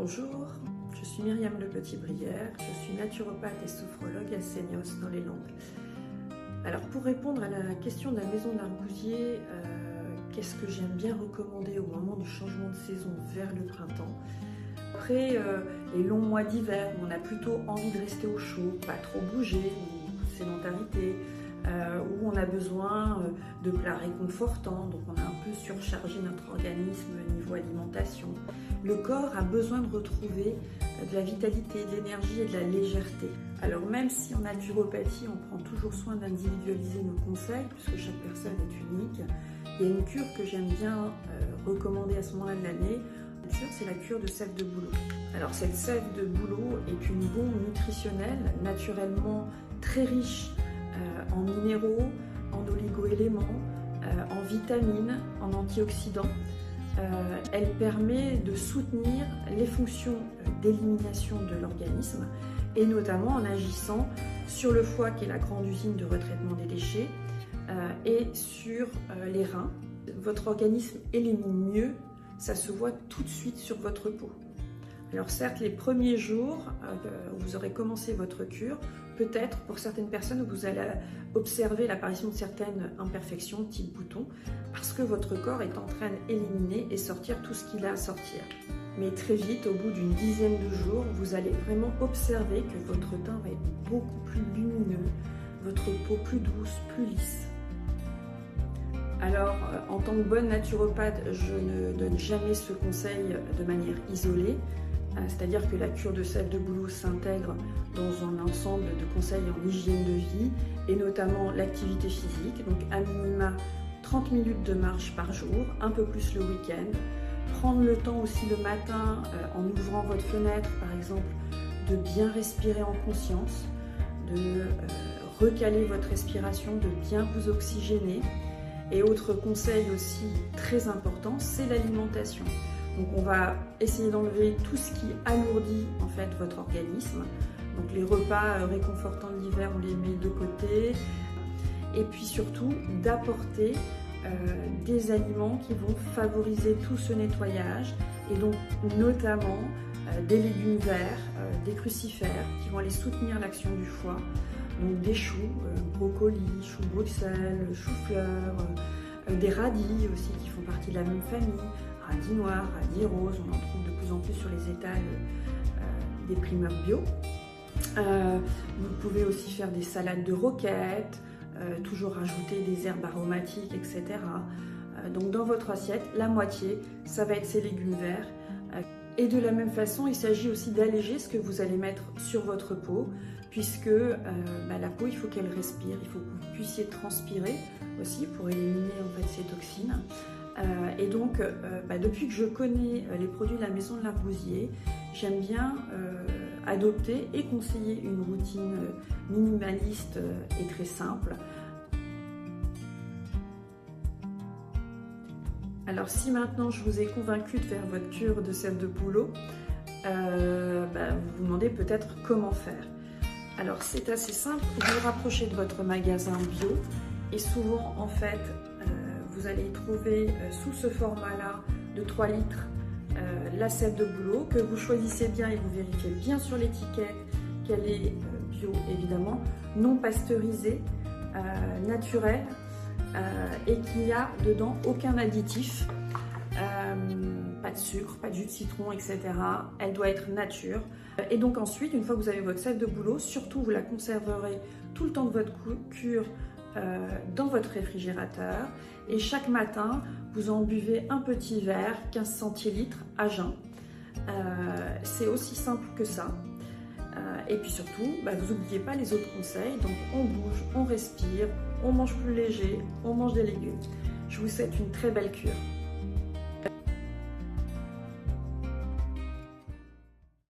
Bonjour, je suis Myriam Le Petit-Brière, je suis naturopathe et sophrologue à Seignos dans les Landes. Alors pour répondre à la question de la maison de l'Arbousier, qu'est-ce que j'aime bien recommander au moment du changement de saison vers le printemps? Après les longs mois d'hiver où on a plutôt envie de rester au chaud, pas trop bouger, ou sédentarité, où on a besoin de plats réconfortants, donc on a un peu surchargé notre organisme niveau alimentation. Le corps a besoin de retrouver de la vitalité, de l'énergie et de la légèreté. Alors même si en naturopathie on prend toujours soin d'individualiser nos conseils, puisque chaque personne est unique, il y a une cure que j'aime bien recommander à ce moment-là de l'année. La cure, c'est la cure de sève de bouleau. Alors cette sève de bouleau est une bombe nutritionnelle, naturellement très riche en minéraux, en oligo-éléments, en vitamines, en antioxydants. Elle permet de soutenir les fonctions d'élimination de l'organisme et notamment en agissant sur le foie qui est la grande usine de retraitement des déchets et sur les reins. Votre organisme élimine mieux, ça se voit tout de suite sur votre peau. Alors certes, les premiers jours où vous aurez commencé votre cure, peut-être pour certaines personnes vous allez observer l'apparition de certaines imperfections, type boutons, parce que votre corps est en train d'éliminer et sortir tout ce qu'il a à sortir. Mais très vite, au bout d'une dizaine de jours, vous allez vraiment observer que votre teint va être beaucoup plus lumineux, votre peau plus douce, plus lisse. Alors, en tant que bonne naturopathe, je ne donne jamais ce conseil de manière isolée. C'est-à-dire que la cure de sève de bouleau s'intègre dans un ensemble de conseils en hygiène de vie et notamment l'activité physique, donc à minima 30 minutes de marche par jour, un peu plus le week-end. Prendre le temps aussi le matin en ouvrant votre fenêtre par exemple, de bien respirer en conscience, de recaler votre respiration, de bien vous oxygéner. Et autre conseil aussi très important, c'est l'alimentation. Donc on va essayer d'enlever tout ce qui alourdit en fait votre organisme. Donc les repas réconfortants de l'hiver, on les met de côté. Et puis surtout d'apporter des aliments qui vont favoriser tout ce nettoyage. Et donc notamment des légumes verts, des crucifères qui vont aller soutenir l'action du foie. Donc des choux, brocolis, choux Bruxelles, choux-fleurs, des radis aussi qui font partie de la même famille. Radis noirs, radis roses, on en trouve de plus en plus sur les étals des primeurs bio. Vous pouvez aussi faire des salades de roquettes, toujours rajouter des herbes aromatiques, etc. Donc dans votre assiette, la moitié, ça va être ces légumes verts. Et de la même façon, il s'agit aussi d'alléger ce que vous allez mettre sur votre peau, puisque la peau, il faut qu'elle respire, il faut que vous puissiez transpirer aussi pour éliminer en fait ces toxines. Et donc, depuis que je connais les produits de la maison de l'Arbousier, j'aime bien adopter et conseiller une routine minimaliste et très simple. Alors si maintenant je vous ai convaincu de faire votre cure de sève de bouleau, vous vous demandez peut-être comment faire. Alors c'est assez simple, vous vous rapprochez de votre magasin bio et souvent en fait vous allez y trouver sous ce format-là de 3 litres la sève de bouleau que vous choisissez bien et vous vérifiez bien sur l'étiquette qu'elle est bio évidemment, non pasteurisée, naturelle et qu'il n'y a dedans aucun additif, pas de sucre, pas de jus de citron, etc. Elle doit être nature. Et donc ensuite, une fois que vous avez votre sève de bouleau, surtout vous la conserverez tout le temps de votre cure dans votre réfrigérateur et chaque matin vous en buvez un petit verre, 15 centilitres à jeun. C'est aussi simple que ça. Et puis surtout, vous n'oubliez pas les autres conseils, donc on bouge, on respire, on mange plus léger, on mange des légumes. Je vous souhaite une très belle cure.